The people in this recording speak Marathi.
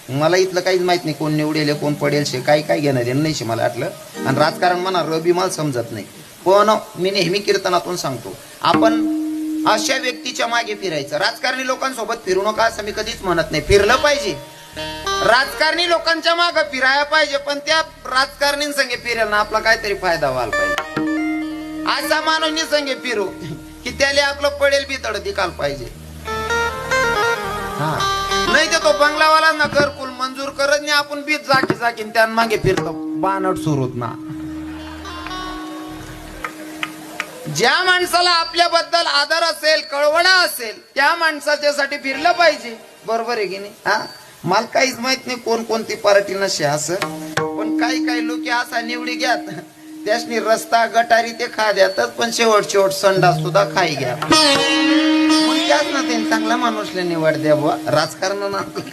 मला इथलं काहीच माहित नाही, कोण निवडेल कोण पडेल शे, काही काय घेणं देणं नाही शे मला वाटलं. आणि राजकारण म्हणा रबी मला समजत नाही. पण मी नेहमी कीर्तनातून सांगतो, आपण अशा व्यक्तीच्या मागे फिरायचं. राजकारणी लोकांसोबत फिरू नका असं मी कधीच म्हणत नाही, फिरलं पाहिजे. राजकारणी लोकांच्या मागे फिरायला पाहिजे, पण त्या राजकारणी संगे फिरेल ना आपला काहीतरी फायदा व्हायला पाहिजे. असा माणूस संगे फिरू की त्याला आपलं पडेल बी तड दिकाल पाहिजे. हा नाही तर तो बंगलावाला ना घरकुल मंजूर करत नाही, आपण बीत जाकी जाकीन त्या मागे फिरतो बानट सुरूत ना. ज्या माणसाला आपल्याबद्दल आदर असेल, कळवणा असेल, त्या माणसाच्यासाठी फिरलं पाहिजे. बरोबर आहे की नाही? हा मला काहीच माहित नाही कोण कोणती पार्टी नसे असं, पण काही काही लोक असा निवडी घ्यात त्यासनी रस्ता गटारी ते खा द्यातच, पण शेवट संडास सुद्धा खाई घ्या. मग त्याच ना त्यांनी चांगला माणूसला निवड द्या बुवा राजकारण